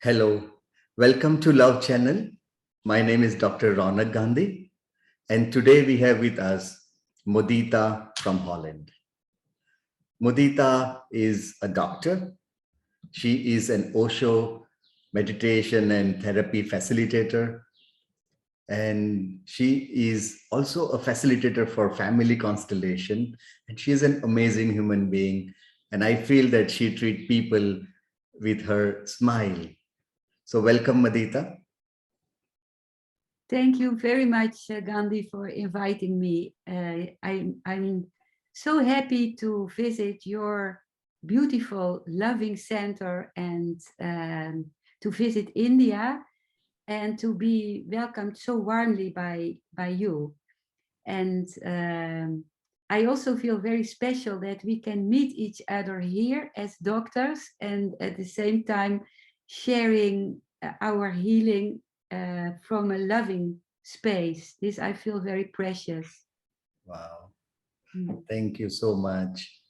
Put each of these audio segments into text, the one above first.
Hello, welcome to Love Channel. My name is Dr. Ronak Gandhi, and today we have with us Modita from Holland. Modita is a doctor. She is an Osho meditation and therapy facilitator, and she is also a facilitator for family constellation. And she is an amazing human being, and I feel that she treats people with her smile. So, welcome, Modita. Thank you very much, Gandhi, for inviting me. I'm so happy to visit your beautiful, loving center and to visit India and to be welcomed so warmly by you. And I also feel very special that we can meet each other here as doctors and at the same time sharing our healing from a loving space. This I feel very precious. Wow. Thank you so much.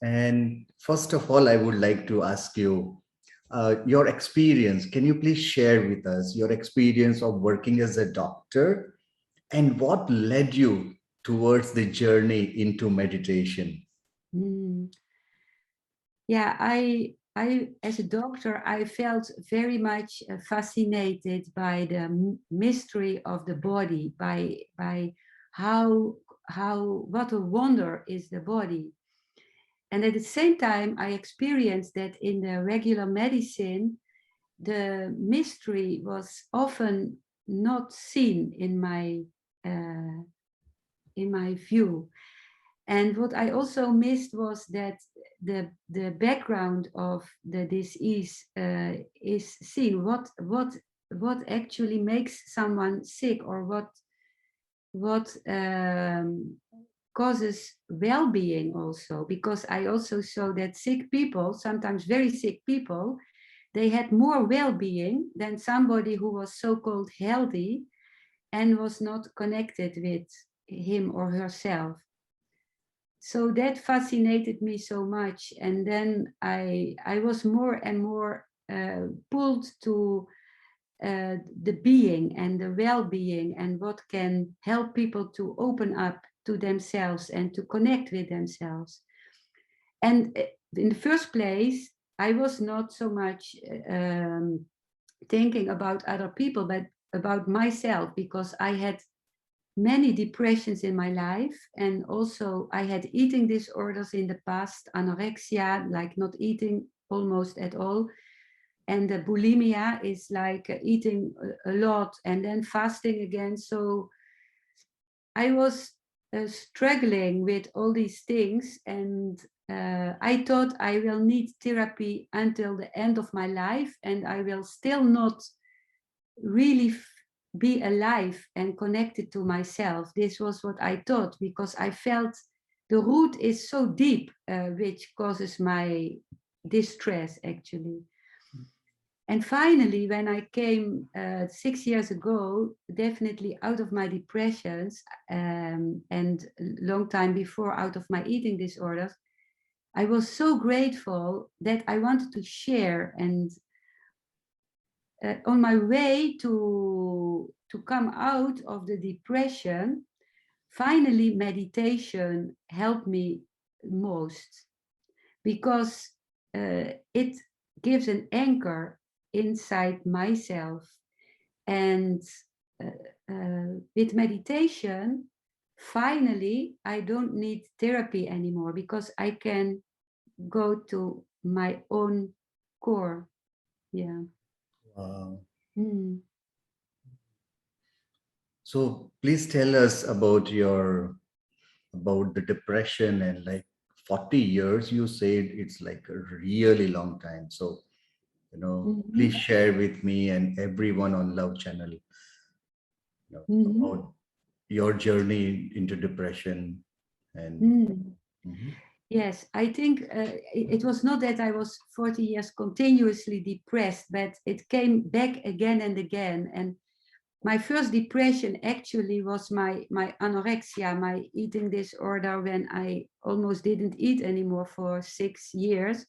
And first of all, I would like to ask you your experience. Can you please share with us your experience of working as a doctor and what led you towards the journey into meditation? Mm. Yeah, as a doctor, I felt very much fascinated by the mystery of the body, by how what a wonder is the body. And at the same time, I experienced that in the regular medicine, the mystery was often not seen in my view. And what I also missed was that the background of the disease is seen. What actually makes someone sick, or what causes well-being also, because I also saw that sick people, sometimes very sick people, they had more well-being than somebody who was so-called healthy and was not connected with him or herself. So that fascinated me so much, and then I was more and more pulled to the being and the well-being and what can help people to open up to themselves and to connect with themselves. And in the first place, I was not so much thinking about other people, but about myself, because I had many depressions in my life, and also I had eating disorders in the past, anorexia, like not eating almost at all, and the bulimia is like eating a lot and then fasting again. So I was struggling with all these things, and I thought I will need therapy until the end of my life, and I will still not really be alive and connected to myself. This was what I thought, because I felt the root is so deep, which causes my distress actually. And finally, when I came 6 years ago, definitely out of my depressions, and long time before out of my eating disorders, I was so grateful that I wanted to share. And on my way to come out of the depression, finally meditation helped me most, because it gives an anchor inside myself. And with meditation, finally, I don't need therapy anymore, because I can go to my own core. Yeah. Wow. Mm. So please tell us about about the depression and like 40 years. You said it's like a really long time. So Mm-hmm. please share with me and everyone on Love Channel, Mm-hmm. about your journey into depression and Mm. Mhm. Yes, I think it was not that I was 40 years continuously depressed, but it came back again and again. And my first depression actually was my anorexia, my eating disorder, when I almost didn't eat anymore for 6 years.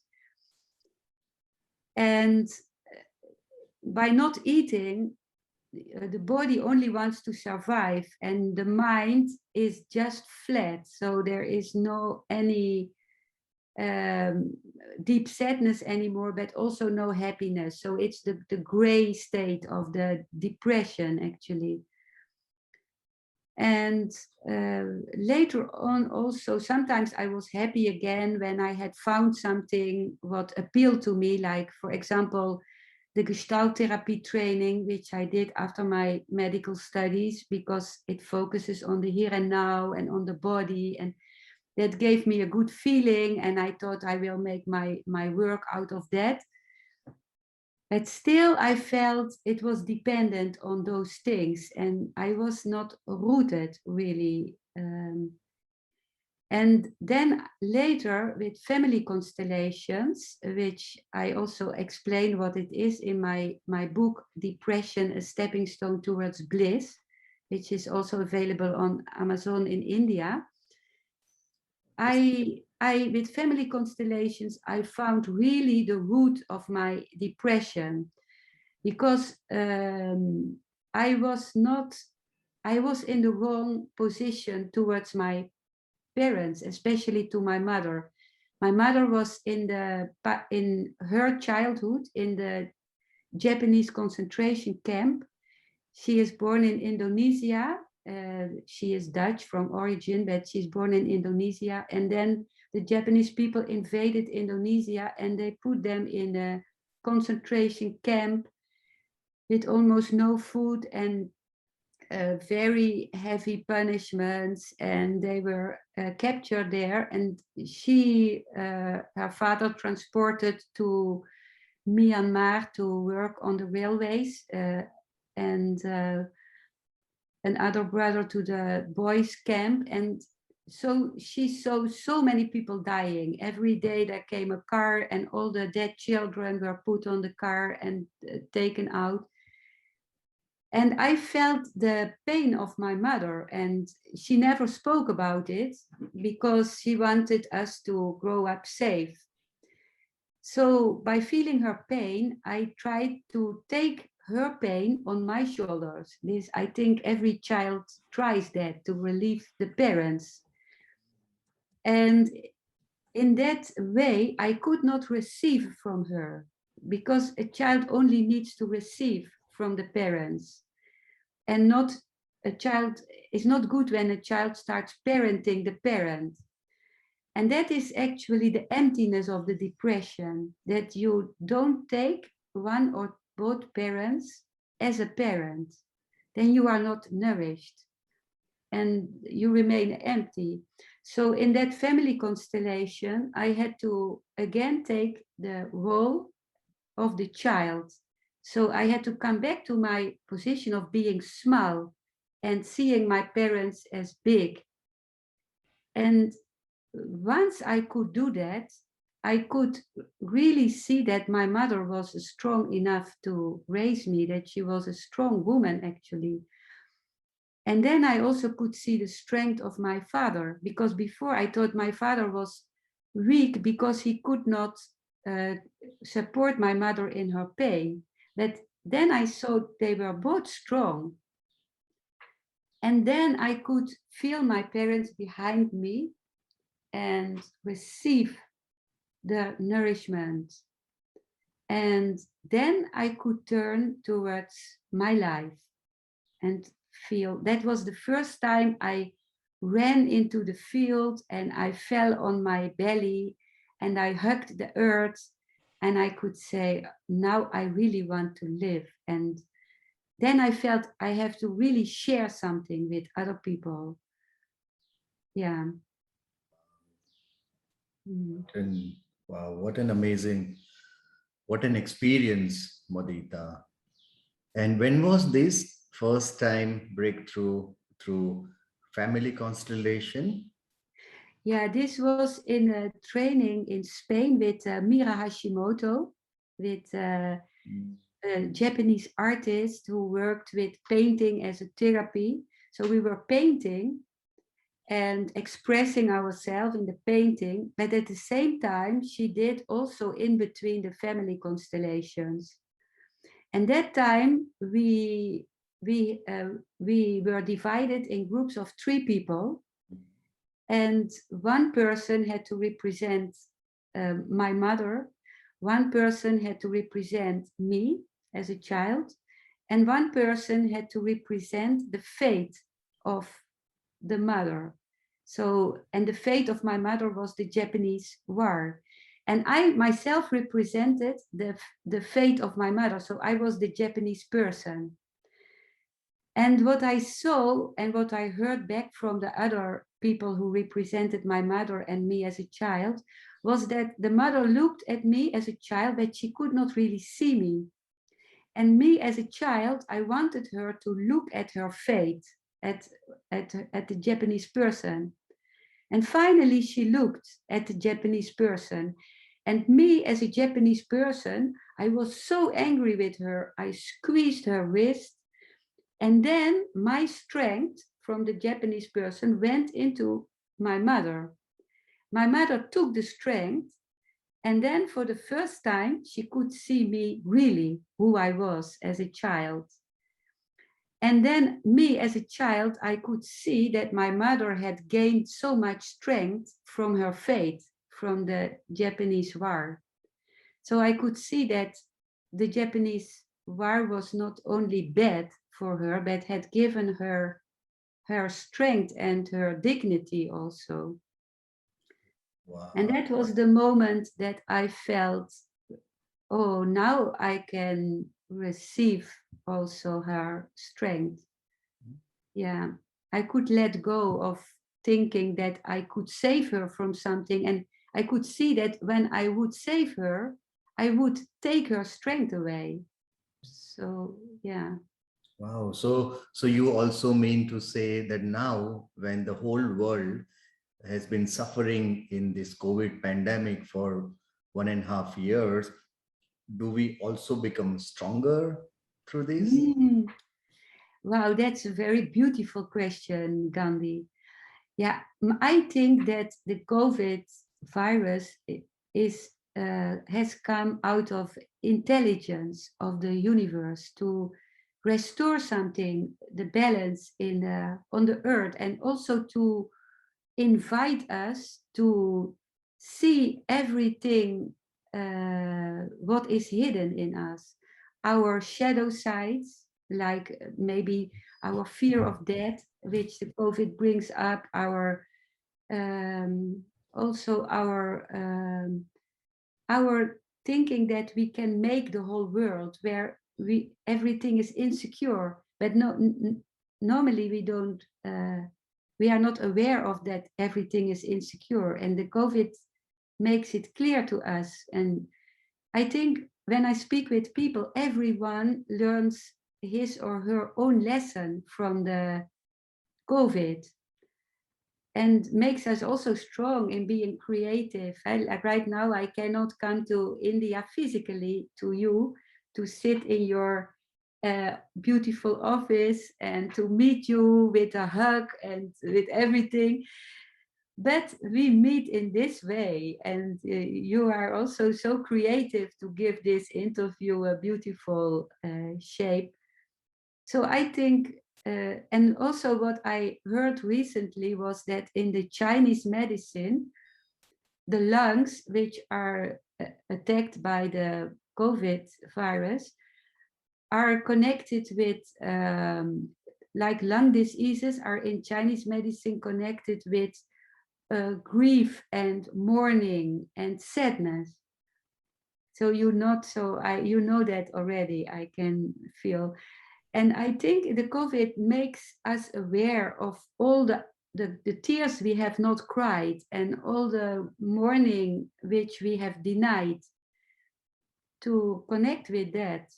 And by not eating, the body only wants to survive, and the mind is just flat. So there is no any deep sadness anymore, but also no happiness. So it's the gray state of the depression, actually. And later on also, sometimes I was happy again when I had found something what appealed to me, like, for example, the gestalt therapy training, which I did after my medical studies, because it focuses on the here and now and on the body, and that gave me a good feeling, and I thought I will make my work out of that. But still, I felt it was dependent on those things, and I was not rooted really. And then later with family constellations, which I also explain what it is in my book, Depression, A Stepping Stone Towards Bliss, which is also available on Amazon in India. With family constellations, I found really the root of my depression, because I was in the wrong position towards my parents, especially to my mother. My mother was in her childhood in the Japanese concentration camp. She is born in Indonesia. She is Dutch from origin, but she's born in Indonesia. And then the Japanese people invaded Indonesia, and they put them in a concentration camp with almost no food and very heavy punishments, and they were captured there. And her father transported to Myanmar to work on the railways, and another brother to the boys' camp. And so she saw so many people dying. Every day there came a car, and all the dead children were put on the car and taken out. And I felt the pain of my mother, and she never spoke about it because she wanted us to grow up safe. So by feeling her pain, I tried to take her pain on my shoulders. This, I think every child tries that, to relieve the parents. And in that way, I could not receive from her, because a child only needs to receive from the parents. And a child is not good when a child starts parenting the parent. And that is actually the emptiness of the depression, that you don't take one or both parents as a parent. Then you are not nourished and you remain empty. So in that family constellation, I had to again take the role of the child. So I had to come back to my position of being small and seeing my parents as big. And once I could do that, I could really see that my mother was strong enough to raise me, that she was a strong woman, actually. And then I also could see the strength of my father, because before I thought my father was weak because he could not support my mother in her pain. But then I saw they were both strong. And then I could feel my parents behind me and receive the nourishment. And then I could turn towards my life and feel. That was the first time I ran into the field and I fell on my belly and I hugged the earth, and I could say, now I really want to live. And then I felt I have to really share something with other people. Yeah. And wow, what an experience, Modita. And when was this first time breakthrough through family constellation? Yeah, this was in a training in Spain with Mira Hashimoto, with a Japanese artist who worked with painting as a therapy. So we were painting and expressing ourselves in the painting, but at the same time, she did also in between the family constellations. And that time we were divided in groups of 3 people, and one person had to represent my mother, one person had to represent me as a child, and one person had to represent the fate of the mother. So, and the fate of my mother was the Japanese war. And I myself represented the fate of my mother. So I was the Japanese person. And what I saw and what I heard back from the other people who represented my mother and me as a child was that the mother looked at me as a child, but she could not really see me. And me as a child, I wanted her to look at her fate, at the Japanese person. And finally, she looked at the Japanese person. And me as a Japanese person, I was so angry with her. I squeezed her wrist. And then my strength from the Japanese person went into my mother. My mother took the strength, and then for the first time, she could see me really, who I was as a child. And then me as a child, I could see that my mother had gained so much strength from her fate, from the Japanese war. So I could see that the Japanese war was not only bad for her, but had given her her strength and her dignity also. Wow. And that was the moment that I felt, oh, now I can receive also her strength. Yeah, I could let go of thinking that I could save her from something. And I could see that when I would save her, I would take her strength away. So, yeah. Wow. So you also mean to say that now, when the whole world has been suffering in this COVID pandemic for 1.5 years, do we also become stronger through this? Mm. Wow, that's a very beautiful question, Gandhi. Yeah, I think that the COVID virus is has come out of intelligence of the universe to restore something, the balance in on the earth, and also to invite us to see everything what is hidden in us, our shadow sides, like maybe our fear of death, which the COVID brings up, our also our thinking that we can make the whole world where we everything is insecure, but no, normally we don't. We are not aware of that everything is insecure, and the COVID makes it clear to us. And I think when I speak with people, everyone learns his or her own lesson from the COVID and makes us also strong in being creative. Like right now, I cannot come to India physically to you to sit in your beautiful office and to meet you with a hug and with everything. But we meet in this way, and you are also so creative to give this interview a beautiful shape. So I think, and also what I heard recently was that in the Chinese medicine, the lungs, which are attacked by the COVID virus, are connected with, like lung diseases are in Chinese medicine connected with grief and mourning and sadness. So you know that already, I can feel. And I think the COVID makes us aware of all the tears we have not cried and all the mourning which we have denied, to connect with that.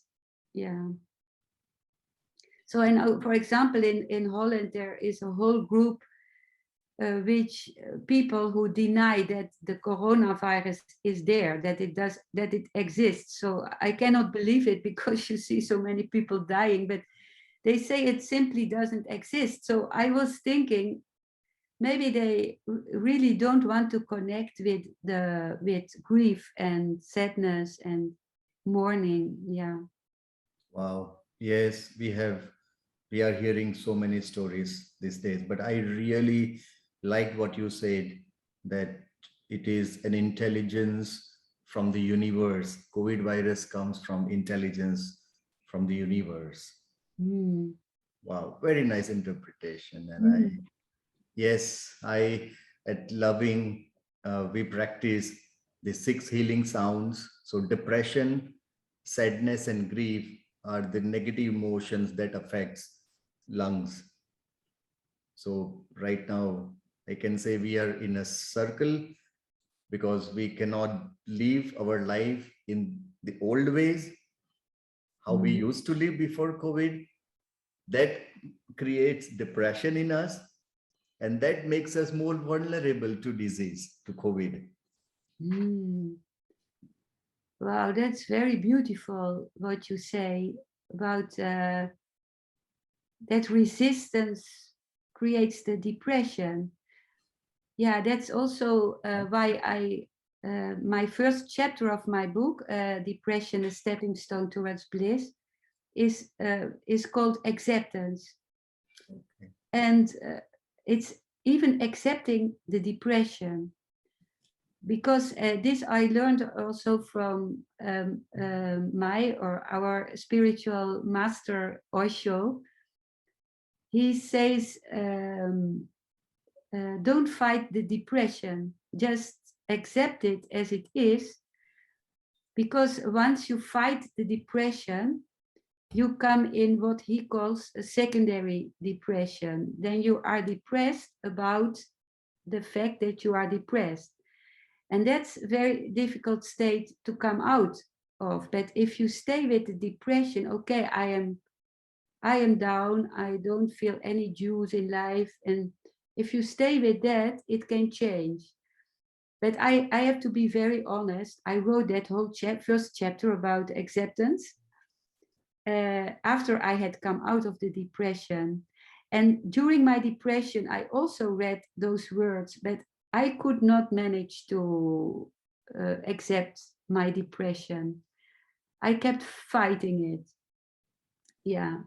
Yeah. So, and for example, in Holland, there is a whole group which people who deny that the coronavirus is there, that it exists. So I cannot believe it because you see so many people dying, but they say it simply doesn't exist. So I was thinking maybe they really don't want to connect with grief and sadness and mourning. Yeah. Wow. Yes, we are hearing so many stories these days, but I really like what you said, that it is an intelligence from the universe. COVID virus comes from intelligence from the universe. Mm, Wow, very nice interpretation. And mm, yes, at loving, we practice the 6 healing sounds. So depression, sadness, and grief are the negative emotions that affects lungs. So right now, I can say we are in a circle because we cannot live our life in the old ways, how we mm, used to live before COVID. That creates depression in us, and that makes us more vulnerable to disease, to COVID. mm. Wow, that's very beautiful what you say about that resistance creates the depression. Yeah, that's also why my first chapter of my book, Depression: A Stepping Stone Towards Bliss, is called Acceptance. Okay. And it's even accepting the depression, because this I learned also from my or our spiritual master Osho. He says, don't fight the depression, just accept it as it is, because once you fight the depression, you come in what he calls a secondary depression. Then you are depressed about the fact that you are depressed. And that's a very difficult state to come out of. But if you stay with the depression, okay, I am down, I don't feel any juice in life. And if you stay with that, it can change. But I have to be very honest. I wrote that whole first chapter about acceptance after I had come out of the depression. And during my depression, I also read those words, but I could not manage to accept my depression. I kept fighting it. Yeah.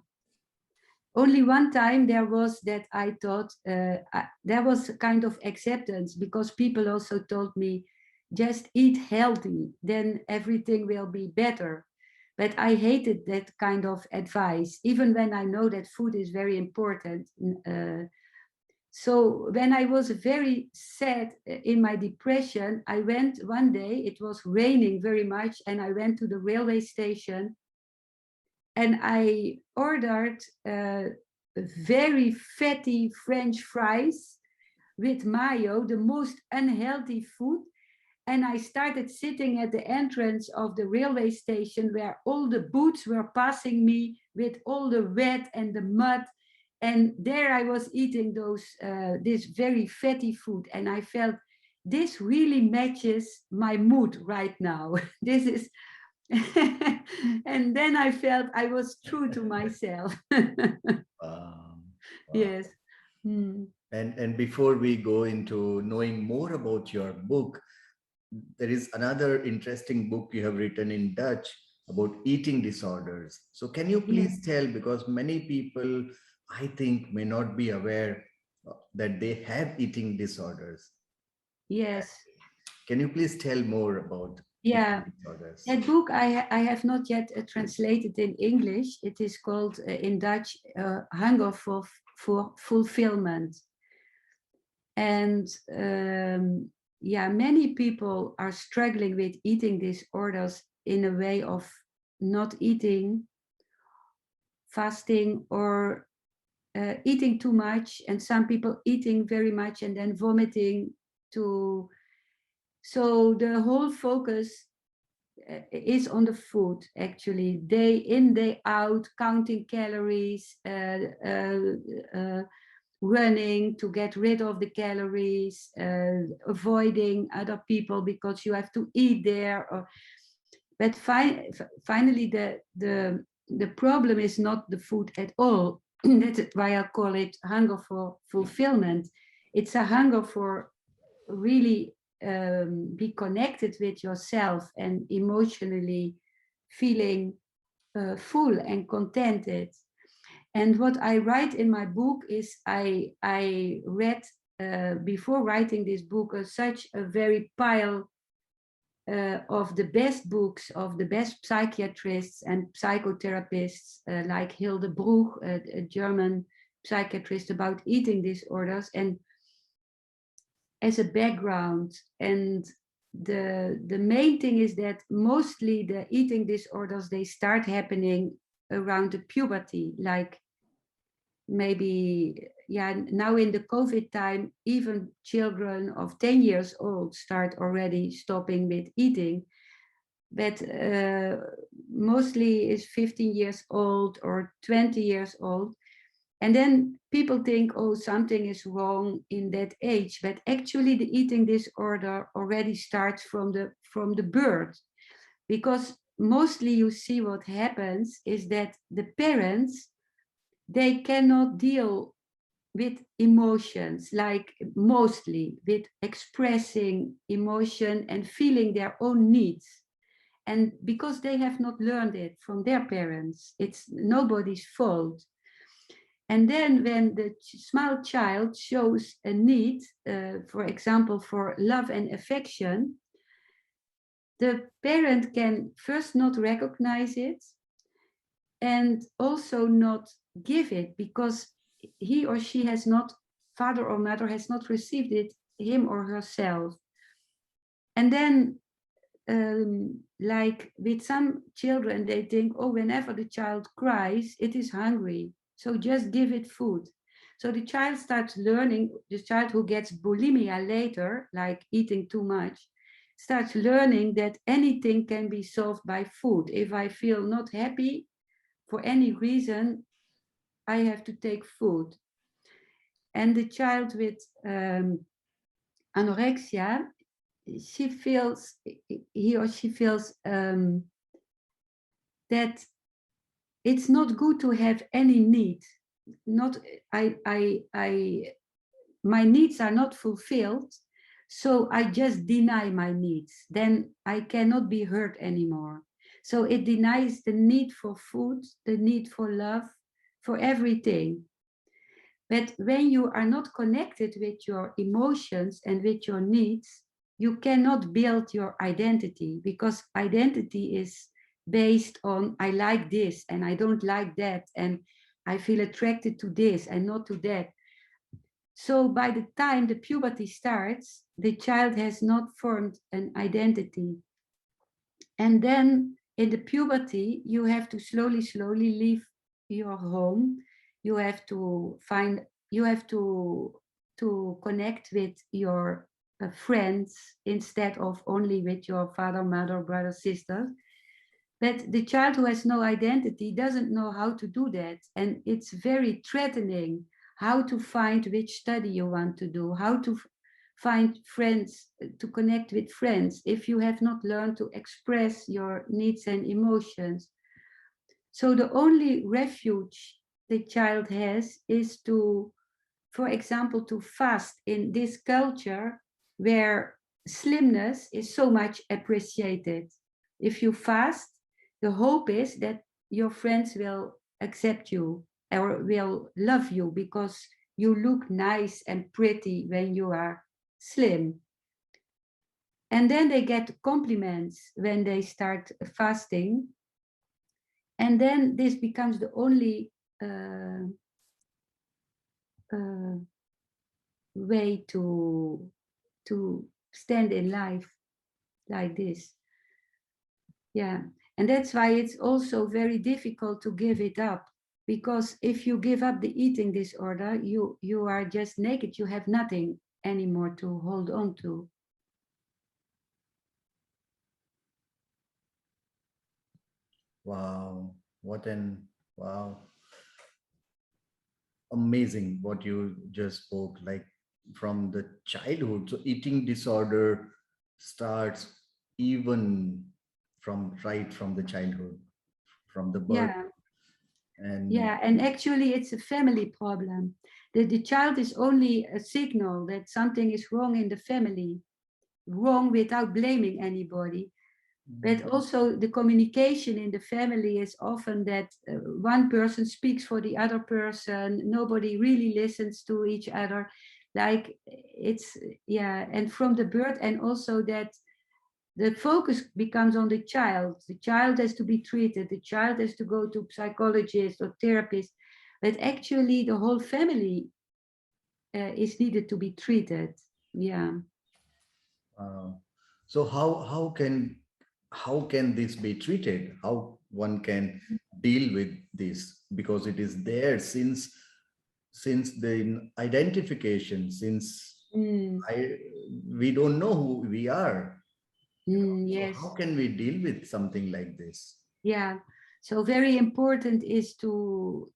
Only one time there was that I thought there was a kind of acceptance, because people also told me, just eat healthy, then everything will be better. But I hated that kind of advice, even when I know that food is very important. So when I was very sad in my depression, I went one day, it was raining very much, and I went to the railway station and I ordered very fatty French fries with mayo, the most unhealthy food. And I started sitting at the entrance of the railway station where all the boots were passing me with all the wet and the mud. And there I was eating this very fatty food. And I felt this really matches my mood right now. This is, and then I felt I was true to myself. Wow. Wow. Yes. Mm. And before we go into knowing more about your book, there is another interesting book you have written in Dutch about eating disorders. So can you Yes. please tell, because many people, I think, may not be aware that they have eating disorders. Yes. Can you please tell more about Yeah. eating disorders? That book I have not yet translated in English. It is called in Dutch Hunger for Fulfillment. And yeah, many people are struggling with eating disorders in a way of not eating, fasting, or eating too much, and some people eating very much and then vomiting to. So the whole focus is on the food, actually, day in, day out, counting calories, running to get rid of the calories, avoiding other people because you have to eat there. But finally, the problem is not the food at all. That's why I call it hunger for fulfillment. It's a hunger for really be connected with yourself and emotionally feeling full and contented. And what I write in my book is I read before writing this book such a very pile of the best books of the best psychiatrists and psychotherapists like Hilde Bruch, a German psychiatrist, about eating disorders, and as a background. And the main thing is that mostly the eating disorders, they start happening around the puberty, like maybe, yeah, now in the COVID time, even children of 10 years old start already stopping with eating. But mostly is 15 years old or 20 years old. And then people think, oh, something is wrong in that age. But actually the eating disorder already starts from the birth. Because mostly you see what happens is that the parents, they cannot deal with emotions, like mostly with expressing emotion and feeling their own needs. And because they have not learned it from their parents, it's nobody's fault. And then when the small child shows a need, for example, for love and affection, the parent can first not recognize it and also not give it, because he or she has not, father or mother has not received it, him or herself. And then like with some children, they think, oh, whenever the child cries, it is hungry, so just give it food. So the child starts learning, the child who gets bulimia later, like eating too much, starts learning that anything can be solved by food. If I feel not happy for any reason, I have to take food. And the child with anorexia, he or she feels that it's not good to have any need. Not my needs are not fulfilled, so I just deny my needs. Then I cannot be hurt anymore. So it denies the need for food, the need for love, for everything. But when you are not connected with your emotions and with your needs, you cannot build your identity, because identity is based on I like this and I don't like that, and I feel attracted to this and not to that. So by the time the puberty starts, the child has not formed an identity. And then in the puberty, you have to slowly leave your home. You have to connect with your friends instead of only with your father, mother, brother, sister. But the child who has no identity doesn't know how to do that. And it's very threatening how to find which study you want to do, how to find friends, to connect with friends, if you have not learned to express your needs and emotions. So the only refuge the child has is to, for example, to fast in this culture where slimness is so much appreciated. If you fast, the hope is that your friends will accept you or will love you because you look nice and pretty when you are slim. And then they get compliments when they start fasting. And then this becomes the only way to stand in life like this. Yeah, and that's why it's also very difficult to give it up, because if you give up the eating disorder, you are just naked. You have nothing anymore to hold on to. Wow, wow, amazing what you just spoke, like from the childhood. So eating disorder starts even right from the childhood, from the birth. Yeah, And yeah, and actually it's a family problem. The child is only a signal that something is wrong in the family, wrong without blaming anybody. But also the communication in the family is often that one person speaks for the other person. Nobody really listens to each other. Like it's, yeah, and from the birth, and also that the focus becomes on the child. The child has to be treated. The child has to go to psychologist or therapist. But actually the whole family is needed to be treated. Yeah. Uh, so how can this be treated? How one can deal with this, because it is there since the identification, since Mm, I we don't know who we are. So how yes. can we deal with something like this? Yeah. So very important is to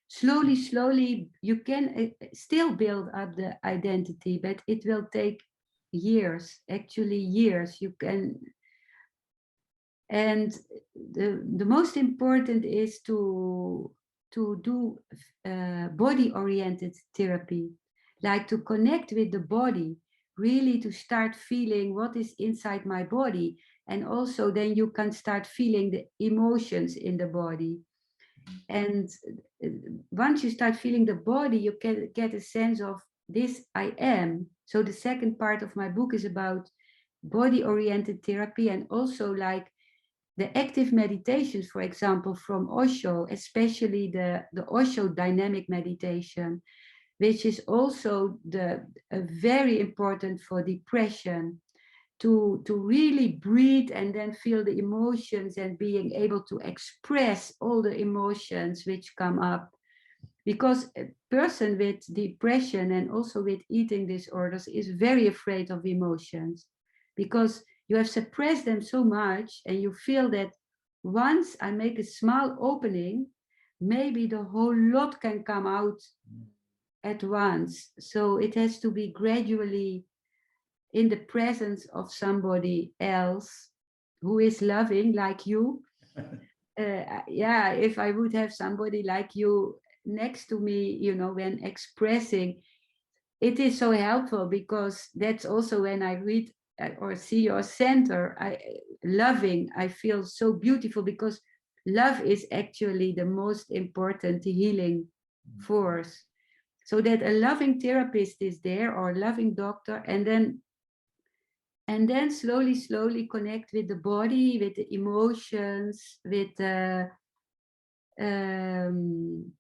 slowly you can still build up the identity, but it will take years, actually years. You can, and the most important is to do body oriented therapy, like to connect with the body, really to start feeling what is inside my body, and also then you can start feeling the emotions in the body. And uh, once you start feeling the body, you can get a sense of this I am. So the second part of my book is about body oriented therapy, and also like the active meditations, for example, from Osho, especially the Osho dynamic meditation, which is also very important for depression, to really breathe and then feel the emotions and being able to express all the emotions which come up. Because a person with depression and also with eating disorders is very afraid of emotions, because you have suppressed them so much, and you feel that once I make a small opening, maybe the whole lot can come out at once. So it has to be gradually in the presence of somebody else who is loving, like you. Yeah, if I would have somebody like you next to me, when expressing, it is so helpful, because that's also when I read or see your center, I feel so beautiful, because love is actually the most important healing force. So that a loving therapist is there, or a loving doctor, and then slowly connect with the body, with the emotions, um,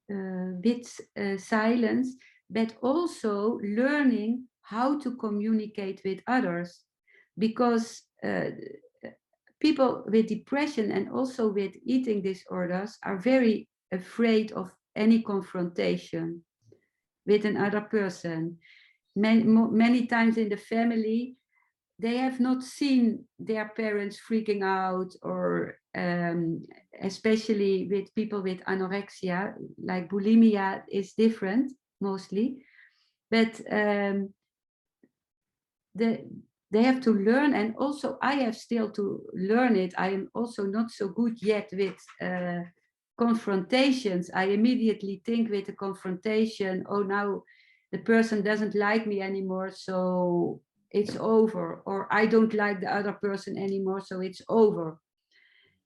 with silence, but also learning how to communicate with others. Because people with depression and also with eating disorders are very afraid of any confrontation with another person. Many times in the family, they have not seen their parents freaking out, or especially with people with anorexia, like bulimia is different mostly. But they have to learn, and also I have still to learn it. I am also not so good yet with confrontations. I immediately think with a confrontation, oh, now the person doesn't like me anymore, so it's over, or I don't like the other person anymore, so it's over.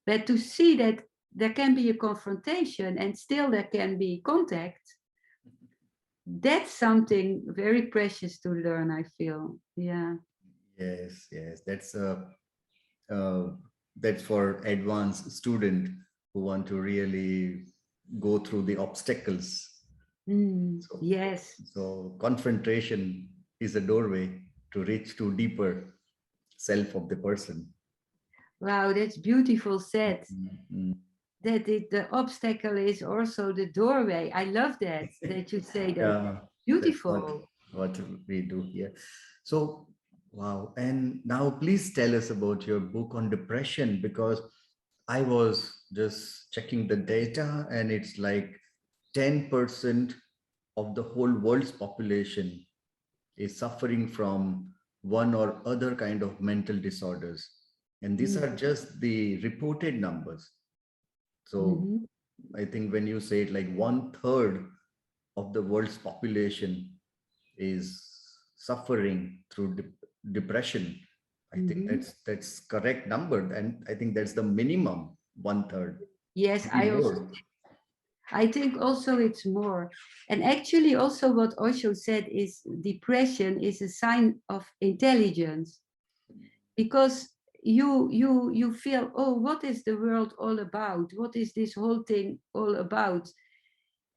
But to see that there can be a confrontation and still there can be contact, that's something very precious to learn, I feel. Yeah. Yes, uh, that's for advanced student who want to really go through the obstacles. So, Yes. so confrontation is a doorway to reach to deeper self of the person. Wow, that's beautiful said. Mm. That the obstacle is also the doorway. I love that you say that. Yeah, that's Beautiful. what we do here. So, wow. And now please tell us about your book on depression, because I was just checking the data and it's like 10% of the whole world's population is suffering from one or other kind of mental disorders. And these are Mm-hmm. just the reported numbers. So Mm-hmm. I think when you say it, like 1/3 of the world's population is suffering through depression, I think that's correct number, and I think that's the minimum, 1/3. Yes, Maybe more. I think also it's more. And actually also what Osho said is depression is a sign of intelligence, because you feel, oh, what is the world all about? What is this whole thing all about?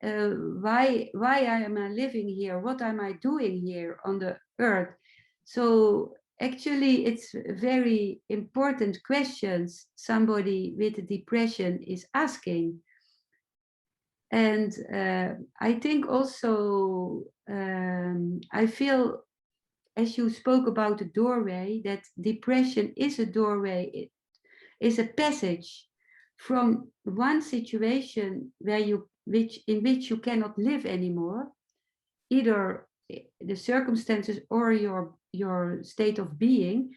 Why am I living here? What am I doing here on the earth? So actually it's very important questions somebody with a depression is asking. And I think also, I feel, as you spoke about the doorway, that depression is a doorway, it is a passage from one situation where in which you cannot live anymore, either the circumstances or your state of being,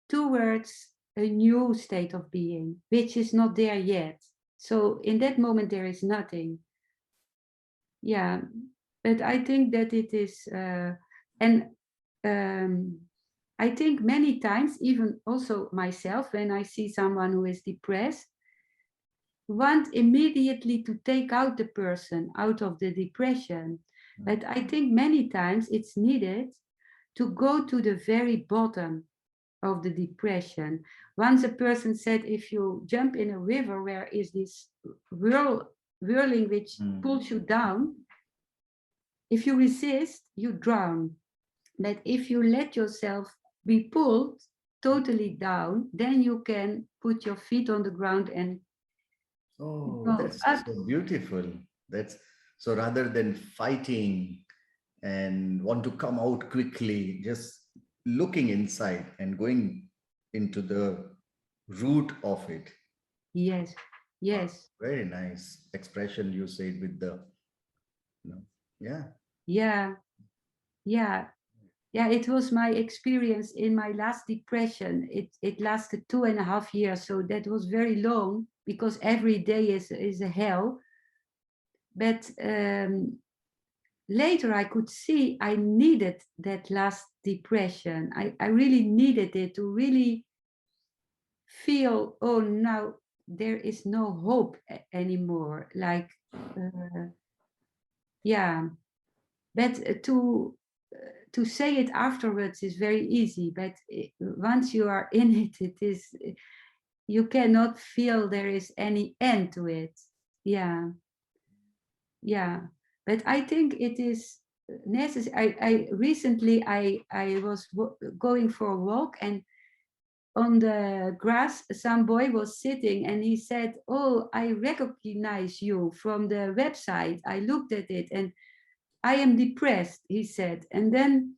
towards a new state of being, which is not there yet. So in that moment, there is nothing. Yeah, but I think that it is, and I think many times, even also myself, when I see someone who is depressed, want immediately to take out the person out of the depression. But I think many times it's needed to go to the very bottom of the depression. Once a person said, if you jump in a river where is this whirling which pulls you down, if you resist, you drown. But if you let yourself be pulled totally down, then you can put your feet on the ground and Oh, go that's up. so beautiful. That's so rather than fighting and want to come out quickly, just looking inside and going into the root of it. Yes, Wow, yes, very nice expression you said with the, yeah. yeah, yeah. Yeah, it was my experience in my last depression. It lasted 2.5 years, so that was very long because every day is a hell. But later I could see I needed that last depression. I really needed it to really feel, oh, now there is no hope anymore. Like, yeah, but to say it afterwards is very easy. But once you are in it, it is, you cannot feel there is any end to it. Yeah, yeah. But I think it is necessary. I recently I was going for a walk, and on the grass some boy was sitting and he said, oh, I recognize you from the website. I looked at it and I am depressed, he said. And then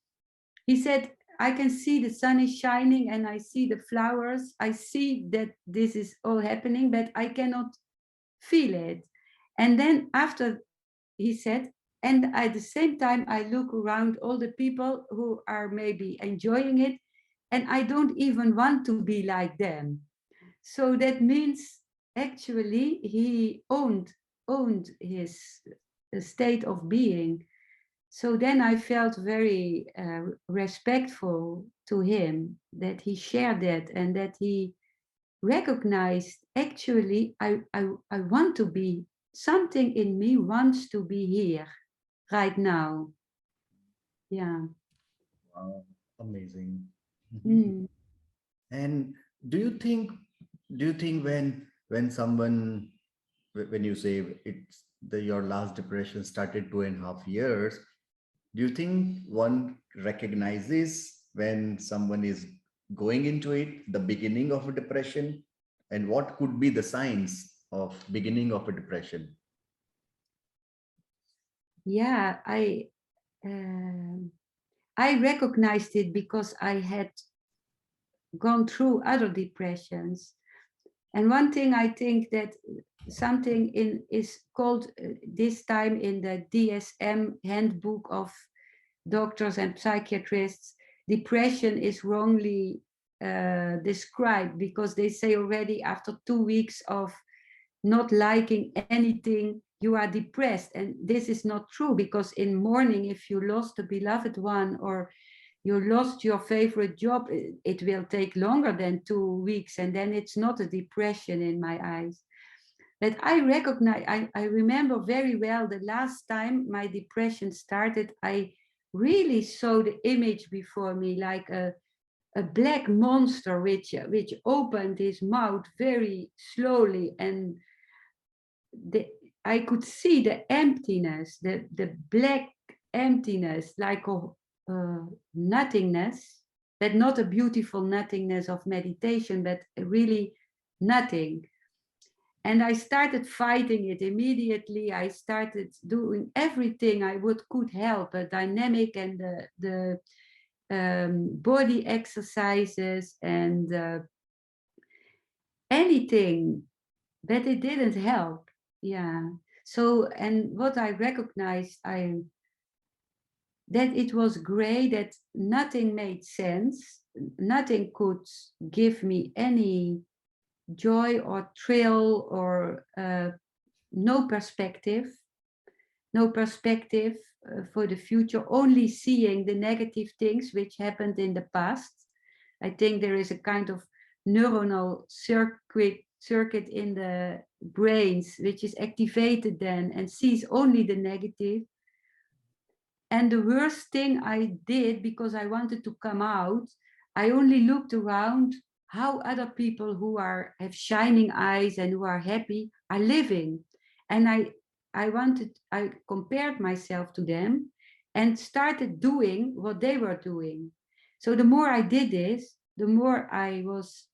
he said, I can see the sun is shining and I see the flowers. I see that this is all happening, but I cannot feel it. And then after, he said, and at the same time, I look around all the people who are maybe enjoying it, and I don't even want to be like them. So that means actually he owned his state of being. So then I felt very respectful to him that he shared that and that he recognized, actually I want to be, something in me wants to be here right now. Yeah. Wow, amazing. Mm. And do you think when someone, when you say it's your last depression started 2.5 years, do you think one recognizes when someone is going into it, the beginning of a depression, and what could be the signs of beginning of a depression? Yeah, I recognized it because I had gone through other depressions. And one thing I think that something in is called this time in the DSM handbook of doctors and psychiatrists, depression is wrongly described, because they say already after 2 weeks of not liking anything, you are depressed. And this is not true, because in mourning, if you lost a beloved one or you lost your favorite job, it will take longer than 2 weeks, and then it's not a depression in my eyes. But I recognize, I remember very well the last time my depression started, I really saw the image before me like a black monster which opened his mouth very slowly, and I could see the emptiness, the black emptiness, like a nothingness, but not a beautiful nothingness of meditation, but really nothing. And I started fighting it immediately. I started doing everything I could help, a dynamic and the body exercises and anything, but it didn't help. Yeah. So, and what I recognized, that it was gray, that nothing made sense, nothing could give me any joy or thrill or no perspective for the future, only seeing the negative things which happened in the past. I think there is a kind of neuronal circuit in the brains which is activated then and sees only the negative. And the worst thing I did, because I wanted to come out, I only looked around how other people who have shining eyes and who are happy are living. And I compared myself to them and started doing what they were doing. So the more I did this, the more I was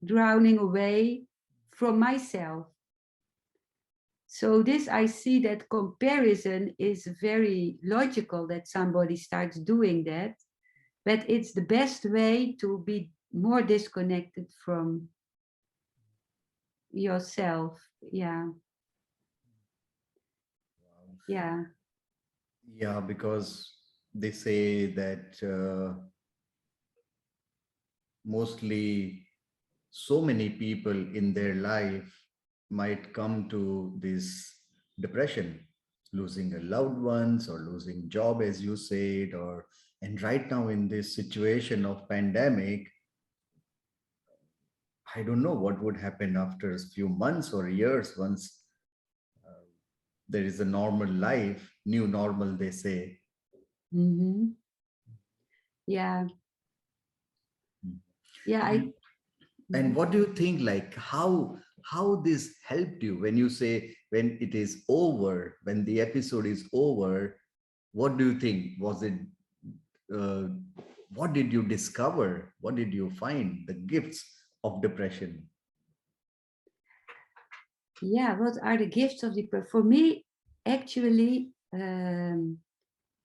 drowning away from myself. So this, I see that comparison is very logical that somebody starts doing that, but it's the best way to be more disconnected from yourself. Yeah. Yeah. Yeah, because they say that mostly so many people in their life might come to this depression, losing a loved ones or losing job, as you said, or and right now in this situation of pandemic, I don't know what would happen after a few months or years once there is a normal life, new normal, they say. Mm-hmm. Yeah. Yeah. And what do you think, like how this helped you when you say when it is over, when the episode is over, what do you think? Was it uh, what did you discover? What did you find? The gifts of depression. Yeah. What are the gifts of depression? For me, actually, the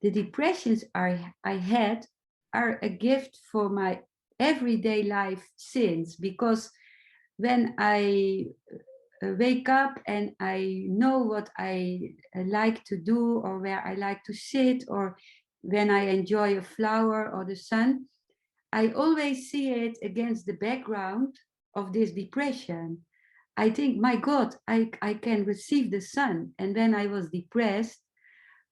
depressions I had are a gift for my everyday life since, because when I wake up and I know what I like to do or where I like to sit, or when I enjoy a flower or the sun, I always see it against the background of this depression. I think, my God, I can receive the sun. And when I was depressed,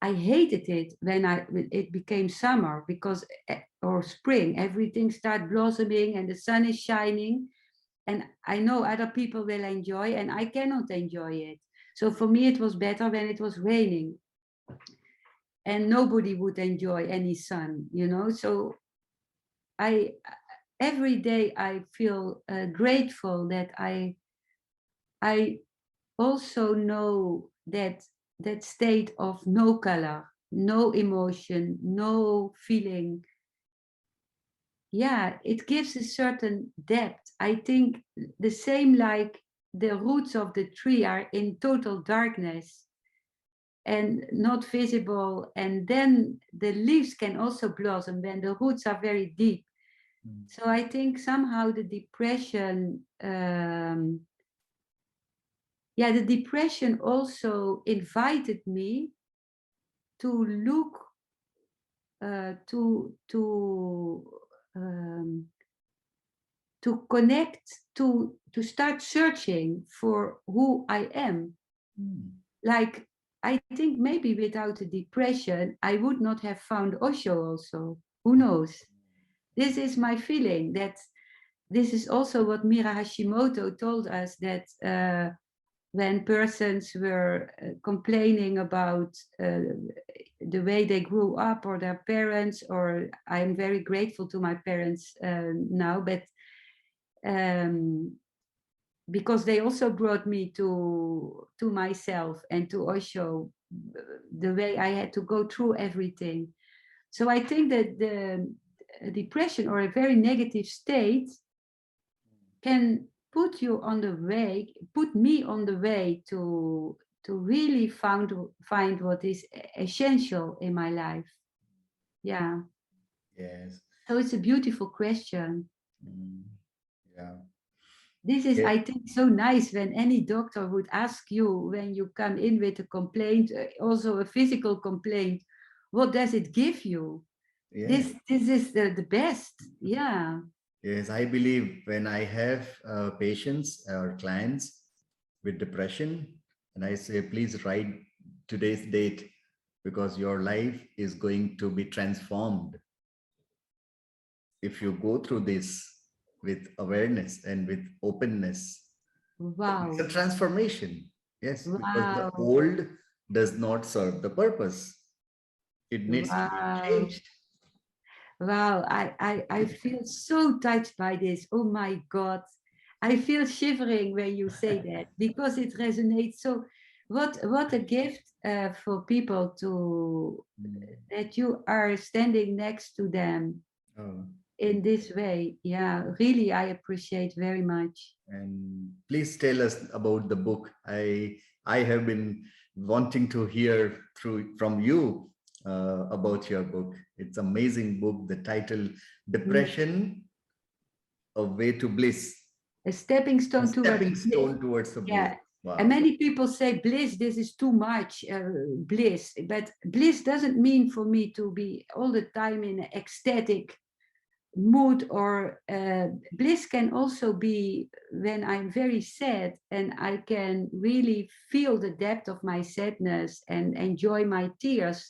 I hated it when it became summer, because or spring, everything started blossoming and the sun is shining, and I know other people will enjoy and I cannot enjoy it. So for me it was better when it was raining and nobody would enjoy any sun, So I every day I feel grateful that I also know that state of no color, no emotion, no feeling. Yeah, it gives a certain depth. I think the same like the roots of the tree are in total darkness and not visible, and then the leaves can also blossom when the roots are very deep. So I think somehow the depression, the depression also invited me to look um, to connect, to start searching for who I am. Like, I think maybe without the depression I would not have found Osho also, Who knows? This is my feeling, that this is also what Mira Hashimoto told us, that when persons were complaining about the way they grew up or their parents, or I'm very grateful to my parents now, but because they also brought me to myself and to Osho, the way I had to go through everything. So I think that the depression or a very negative state can put you on the way, put me on the way to really find what is essential in my life. Yeah. Yes. So it's a beautiful question. Yeah. This is, Yeah. I think, so nice when any doctor would ask you when you come in with a complaint, also a physical complaint, what does it give you? Yeah. This is the best. Yeah. Yes, I believe when I have patients or clients with depression, and I say, please write today's date because your life is going to be transformed if you go through this with awareness and with openness. It's Wow. a transformation. Yes, because the Wow. old does not serve the purpose. It needs to be Wow. changed. Wow. I feel so touched by this. Oh my God. I feel shivering when you say that because it resonates so. What a gift for people to that you are standing next to them Oh, in this way. Yeah, really, I appreciate very much. and please tell us about the book. I have been wanting to hear through from you about your book. It's amazing book. The title Mm. Depression: A Way to Bliss. A stepping A stone towards stepping bliss. stone towards the bliss. Yeah. And Wow. many people say bliss, this is too much, bliss. But bliss doesn't mean for me to be all the time in an ecstatic mood, or bliss can also be when I'm very sad and I can really feel the depth of my sadness and enjoy my tears,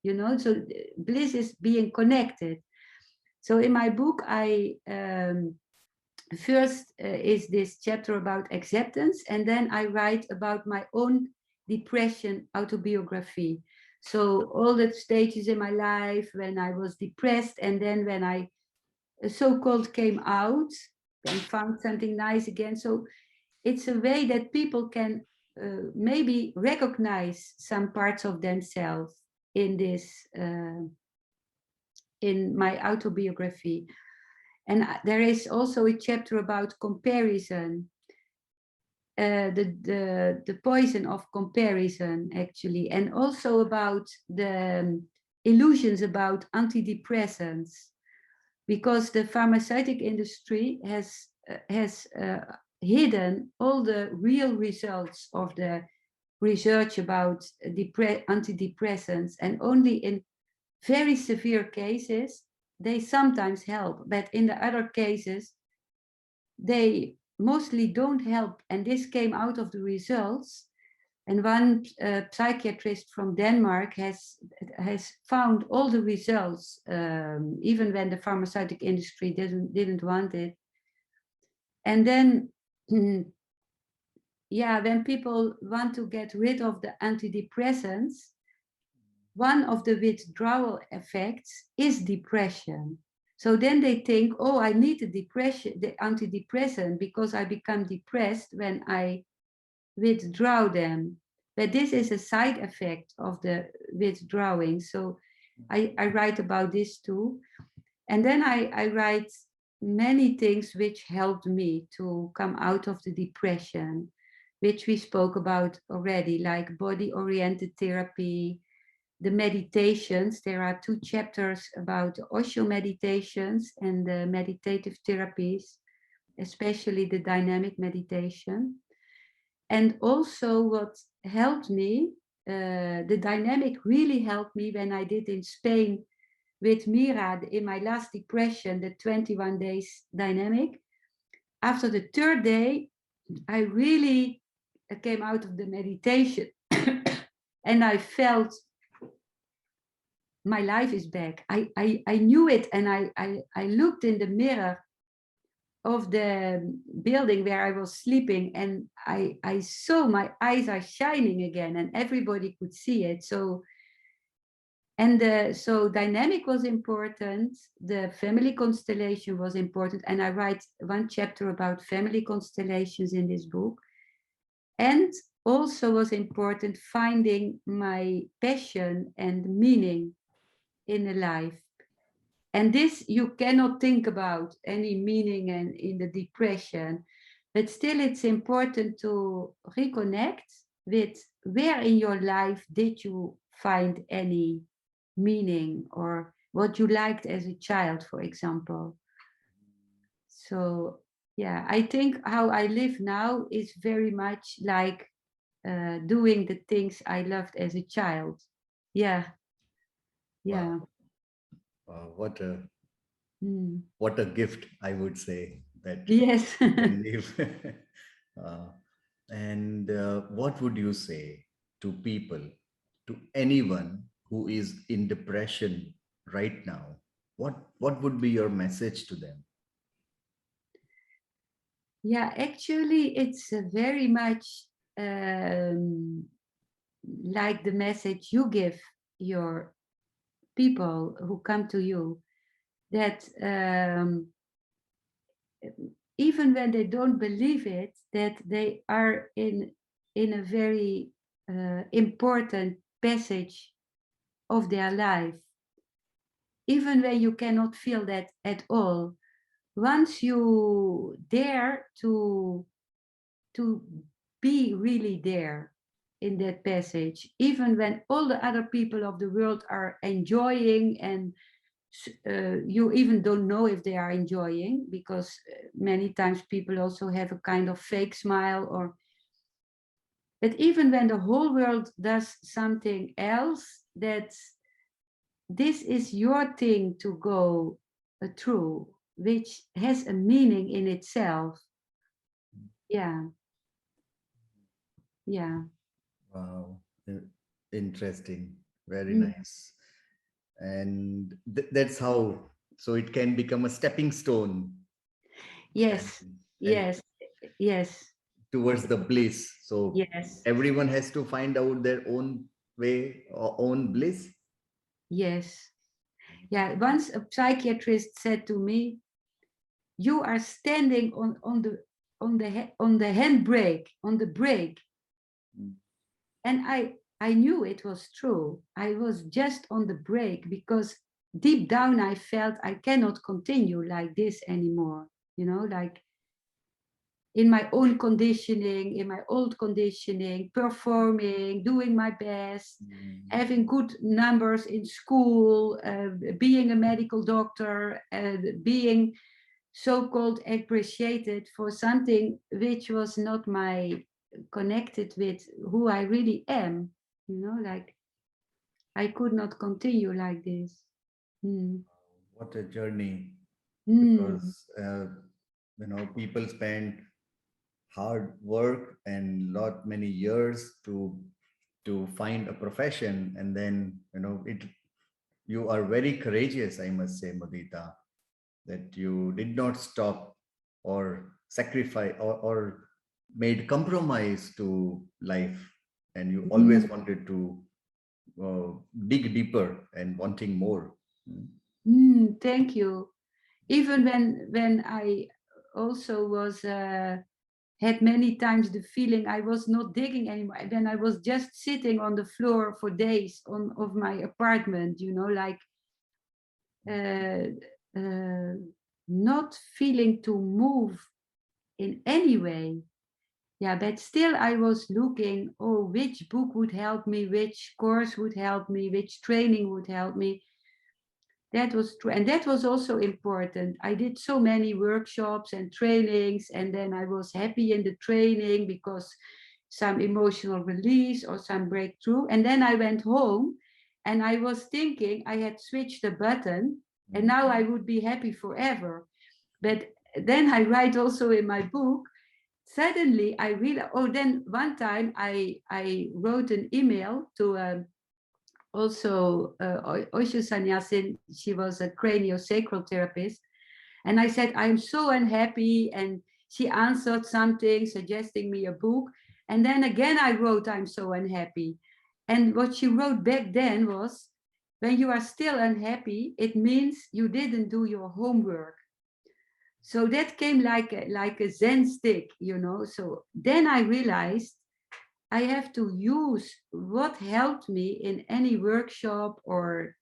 you know. So bliss is being connected. So in my book, I first is this chapter about acceptance, and then I write about my own depression autobiography. So all the stages in my life when I was depressed, and then when I so-called came out and found something nice again. So it's a way that people can maybe recognize some parts of themselves in this, in my autobiography. And there is also a chapter about comparison, the poison of comparison, actually, and also about the illusions about antidepressants, because the pharmaceutical industry has hidden all the real results of the research about antidepressants, and only in very severe cases they sometimes help, but in the other cases they mostly don't help. And this came out of the results. And one psychiatrist from Denmark has found all the results, even when the pharmaceutical industry didn't want it. And then, yeah, when people want to get rid of the antidepressants, one of the withdrawal effects is depression. So then they think, oh, I need the antidepressant because I become depressed when I withdraw them. But this is a side effect of the withdrawing. So I write about this too. And then I write many things which helped me to come out of the depression, which we spoke about already, like body-oriented therapy, the meditations. There are 2 chapters about Osho meditations and the meditative therapies, especially the dynamic meditation. And also what helped me, the dynamic really helped me when I did in Spain with Mira in my last depression, the 21 days dynamic. After the 3rd day, I really came out of the meditation and I felt my life is back. I knew it, and I looked in the mirror of the building where I was sleeping, and I saw my eyes are shining again, and everybody could see it. So, and so dynamic was important, the family constellation was important, and I write one chapter about family constellations in this book. And also was important finding my passion and meaning in a life. And this you cannot think about any meaning and in the depression, but still it's important to reconnect with where in your life did you find any meaning, or what you liked as a child, for example. So yeah, I think how I live now is very much like doing the things I loved as a child. Yeah, yeah. Wow. Wow, what a Mm. what a gift, I would say, that Yes. you can live. uh, and what would you say to people, to anyone who is in depression right now? What would be your message to them? Yeah, actually, it's very much um, like the message you give your people who come to you, that even when they don't believe it, that they are in a very important passage of their life, even when you cannot feel that at all. Once you dare to be really there in that passage, even when all the other people of the world are enjoying, and you even don't know if they are enjoying, because many times people also have a kind of fake smile, or but even when the whole world does something else, that this is your thing to go through, which has a meaning in itself. Yeah, yeah. Wow, interesting, very Mm. nice. And that's how, so it can become a stepping stone, and Yes, and yes, yes, towards the bliss. So yes, everyone has to find out their own way or own bliss. yes. Yeah, once a psychiatrist said to me, "You are standing on the handbrake, on the brake," Mm. and I knew it was true. I was just on the brake because deep down I felt I cannot continue like this anymore. You know, like in my own conditioning, in my old conditioning, performing, doing my best, Mm. having good numbers in school, being a medical doctor, being so-called appreciated for something which was not my connected with who I really am. You know, like I could not continue like this. Mm. What a journey, Mm. because people spend hard work and lot many years to find a profession, and then you are very courageous, I must say, Modita, that you did not stop or sacrifice or made compromise to life, and you always Mm. wanted to dig deeper and wanting more. Mm. Thank you. Even when I also was had many times the feeling I was not digging anymore. Then I was just sitting on the floor for days on of my apartment, you know, like uh, uh, not feeling to move in any way. Yeah, but still I was looking, oh, which book would help me, which course would help me, which training would help me. That was true. And that was also important. I did so many workshops and trainings, and then I was happy in the training because some emotional release or some breakthrough. And then I went home and I was thinking I had switched the button and now I would be happy forever. But then I write also in my book, suddenly I realized, oh, then one time I wrote an email to also Osho Sannyasin. She was a craniosacral therapist. And I said, I'm so unhappy. And she answered something, suggesting me a book. And then again, I wrote, I'm so unhappy. And what she wrote back then was, when you are still unhappy, it means you didn't do your homework. So that came like a Zen stick, you know. So then I realized I have to use what helped me in any workshop or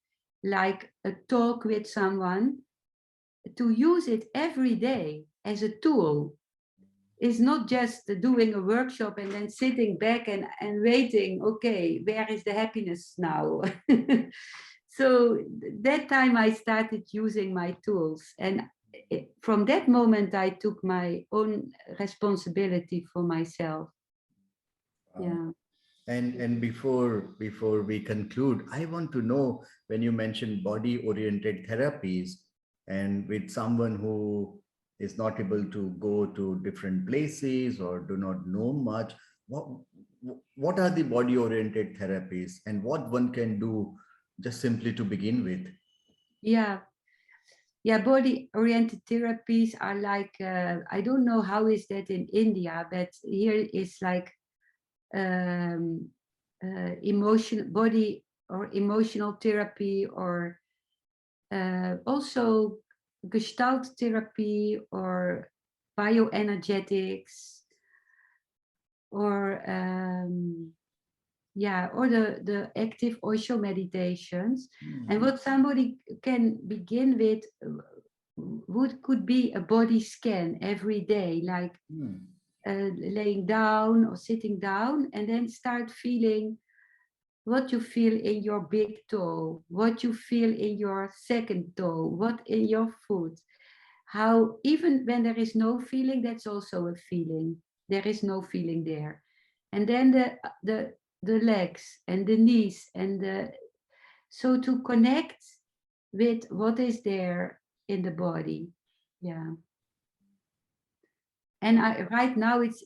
like a talk with someone, to use it every day as a tool. It's not just doing a workshop and then sitting back and waiting, okay, where is the happiness now? So that time I started using my tools. And from that moment, I took my own responsibility for myself. Yeah. And before we conclude, I want to know, when you mentioned body oriented therapies, and with someone who is not able to go to different places or do not know much, what what are the body oriented therapies and what one can do just simply to begin with? Yeah. Yeah, body oriented therapies are like, I don't know how is that in India, but here is like um, emotion, body or emotional therapy, or also gestalt therapy, or bioenergetics, or yeah, or the active Osho meditations. And what somebody can begin with could be a body scan every day, like laying down or sitting down, and then start feeling what you feel in your big toe, what you feel in your second toe, what in your foot. How even when there is no feeling, that's also a feeling. There is no feeling there. And then the legs and the knees and the, so to connect with what is there in the body. Yeah. And right now it's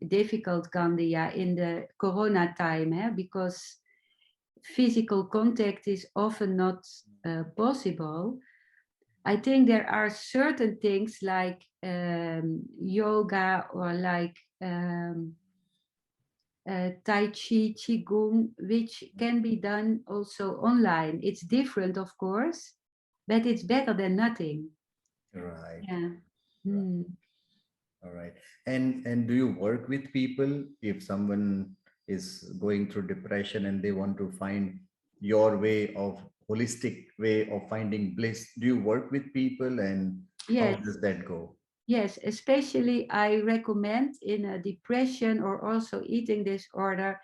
difficult, Gandhi, yeah, in the Corona time, because physical contact is often not possible. I think there are certain things like yoga, or like Tai Chi, Qigong, which can be done also online. It's different, of course, but it's better than nothing. Right. Yeah. Right. Hmm. All right. And do you work with people if someone is going through depression and they want to find your way of holistic way of finding bliss? Do you work with people, and how Yes. does that go? Yes, especially I recommend in a depression or also eating disorder,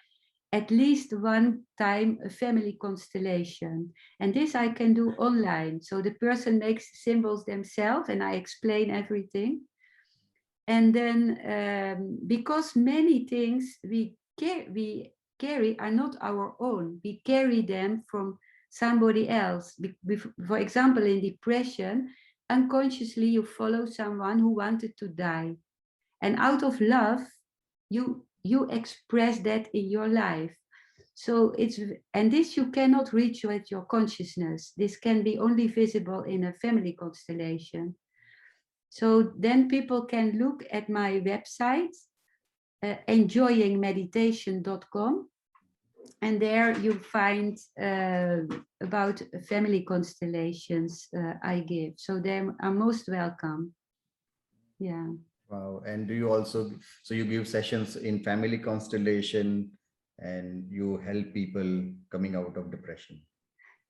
at least one time a family constellation. And this I can do online. So the person makes symbols themselves and I explain everything. And then because many things we carry are not our own, we carry them from somebody else. For example, in depression, unconsciously you follow someone who wanted to die, and out of love you express that in your life. So it's, and this you cannot reach with your consciousness. This can be only visible in a family constellation. So then people can look at my website, enjoyingmeditation.com, and there you find about family constellations I give. So they are most welcome. Yeah. Wow. And do you also, so you give sessions in family constellation and you help people coming out of depression?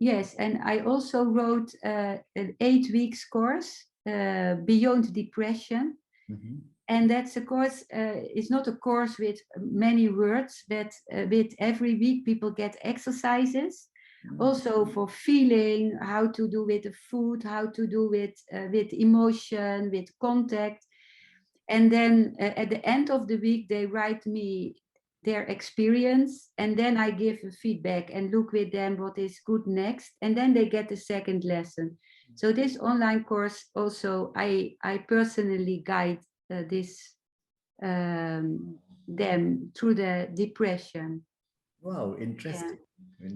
Yes, and I also wrote an 8 weeks course, Beyond Depression. Mhm. And that's a course, it's not a course with many words, but with every week people get exercises. Also for feeling, how to do with the food, how to do with emotion, with contact. And then at the end of the week, they write me their experience, and then I give a feedback and look with them what is good next, and then they get the second lesson. So this online course also, I personally guide this them through the depression. Wow, Yeah. interesting.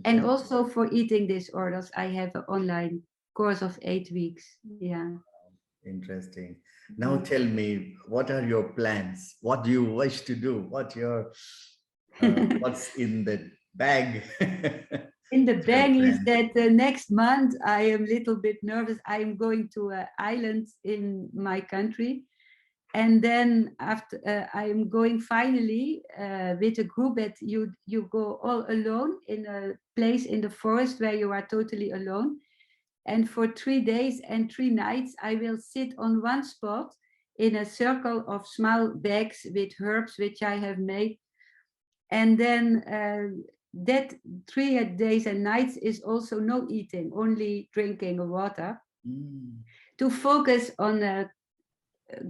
And also for eating disorders, I have an online course of 8 weeks. Yeah. Interesting. Now tell me, what are your plans? What do you wish to do? What's in the bag? In the Your bag is plan. that next month I am a little bit nervous. I am going to an island in my country. And then after I am going finally with a group that you go all alone in a place in the forest where you are totally alone. And for 3 days and 3 nights, I will sit on one spot in a circle of small bags with herbs which I have made. And then that 3 days and nights is also no eating, only drinking water, to focus on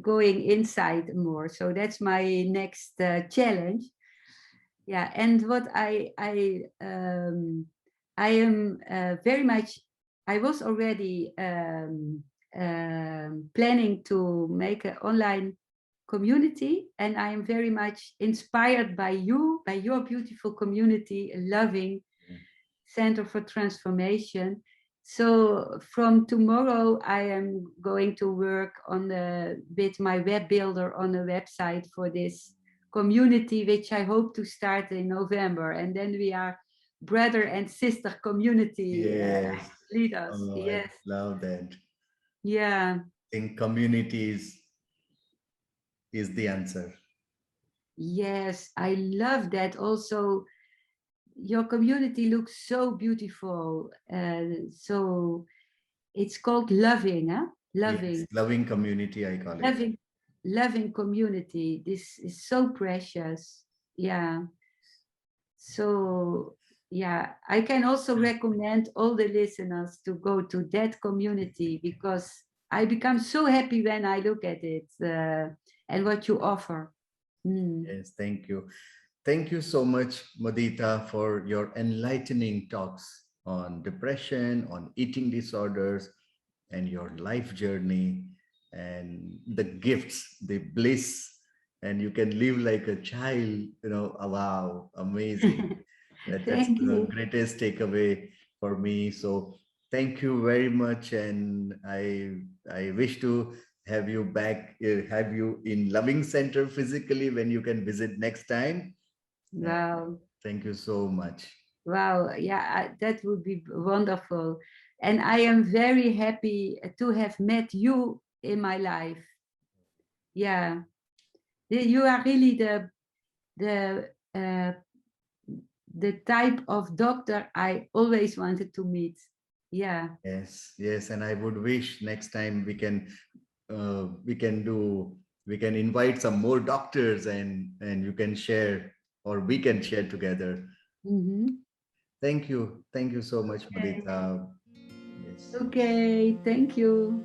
going inside more. So that's my next challenge. Yeah, and what I am very much. I was already planning to make an online community, and I am very much inspired by you, by your beautiful community, a loving Center for Transformation. So from tomorrow, I am going to work on with my web builder on a website for this community, which I hope to start in November. And then we are brother and sister community Yes. leaders. Oh, I Yes. love that. Yeah. I think communities is the answer. Yes, I love that. Also, your community looks so beautiful. So it's called loving, huh? Yes, Loving, loving community, I call it. loving, loving community. This is so precious. Yeah. So yeah, I can also recommend all the listeners to go to that community because I become so happy when I look at it and what you offer. Mm. Yes, thank you. Thank you so much, Modita, for your enlightening talks on depression, on eating disorders, and your life journey, and the gifts, the bliss, and you can live like a child. Wow, amazing. That's Thank the you. greatest takeaway for me. So thank you very much, and I wish to have you back, have you in Loving Center physically when you can visit next time. Wow. Thank you so much. Wow. Yeah, that would be wonderful. And I am very happy to have met you in my life. Yeah. You are really the uh, the type of doctor I always wanted to meet. Yeah. Yes, yes, and I would wish next time we can invite some more doctors, and you can share, or we can share together. Mm-hmm. Thank you so much, Okay. Madita. Yes. Okay. Thank you.